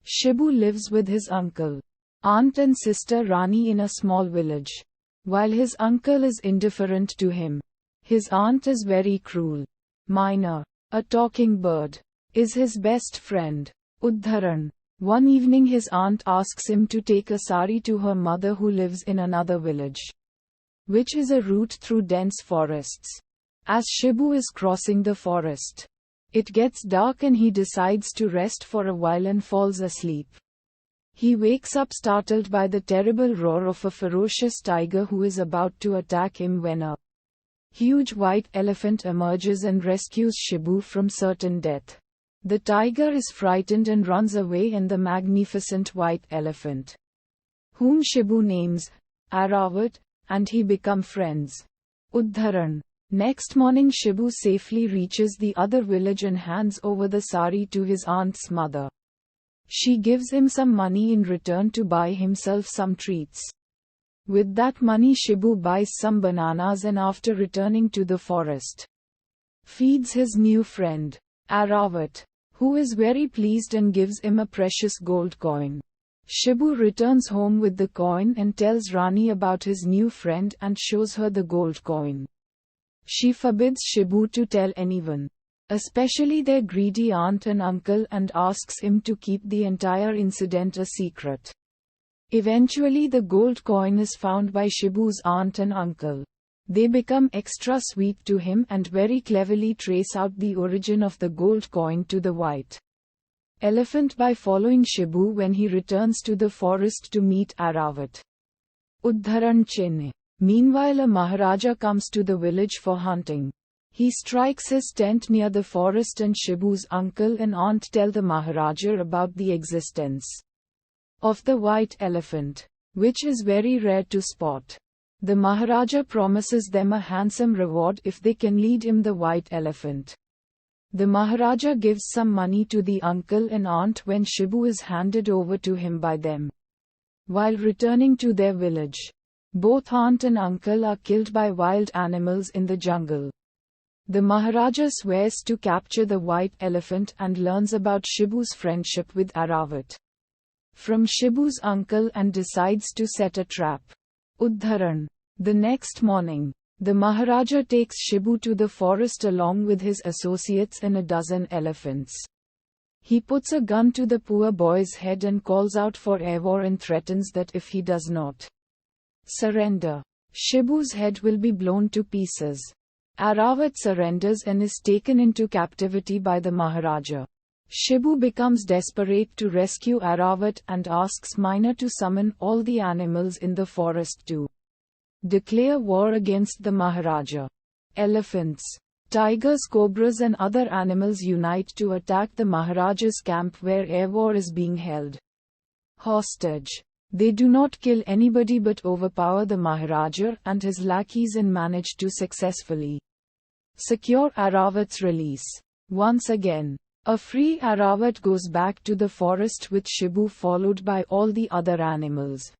Shibu lives with his uncle, aunt and sister Rani in a small village. While his uncle is indifferent to him, his aunt is very cruel. Minor, a talking bird, is his best friend. Uddharan. One evening his aunt asks him to take a sari to her mother who lives in another village, which is a route through dense forests. As Shibu is crossing the forest, it gets dark and he decides to rest for a while and falls asleep. He wakes up startled by the terrible roar of a ferocious tiger who is about to attack him when a huge white elephant emerges and rescues Shibu from certain death. The tiger is frightened and runs away, and the magnificent white elephant, whom Shibu names Aravat, and he become friends. Uddharan. Next morning Shibu safely reaches the other village and hands over the sari to his aunt's mother. She gives him some money in return to buy himself some treats. With that money Shibu buys some bananas and after returning to the forest, feeds his new friend, Aravat, who is very pleased and gives him a precious gold coin. Shibu returns home with the coin and tells Rani about his new friend and shows her the gold coin. She forbids Shibu to tell anyone, especially their greedy aunt and uncle, and asks him to keep the entire incident a secret. Eventually the gold coin is found by Shibu's aunt and uncle. They become extra sweet to him and very cleverly trace out the origin of the gold coin to the white elephant by following Shibu when he returns to the forest to meet Aravat. Uddharan Chinne. Meanwhile a Maharaja comes to the village for hunting. He strikes his tent near the forest and Shibu's uncle and aunt tell the Maharaja about the existence of the white elephant, which is very rare to spot. The Maharaja promises them a handsome reward if they can lead him the white elephant. The Maharaja gives some money to the uncle and aunt when Shibu is handed over to him by them. While returning to their village, both aunt and uncle are killed by wild animals in the jungle. The Maharaja swears to capture the white elephant and learns about Shibu's friendship with Aravat from Shibu's uncle and decides to set a trap. Uddharan. The next morning, the Maharaja takes Shibu to the forest along with his associates and a dozen elephants. He puts a gun to the poor boy's head and calls out for war and threatens that if he does not surrender, Shibu's head will be blown to pieces. Aravat surrenders and is taken into captivity by the Maharaja. Shibu becomes desperate to rescue Aravat and asks Mina to summon all the animals in the forest to declare war against the Maharaja. Elephants, tigers, cobras and other animals unite to attack the Maharaja's camp where air war is being held hostage. They do not kill anybody but overpower the Maharaja and his lackeys and manage to successfully secure Aravat's release. Once again, a free Aravat goes back to the forest with Shibu followed by all the other animals.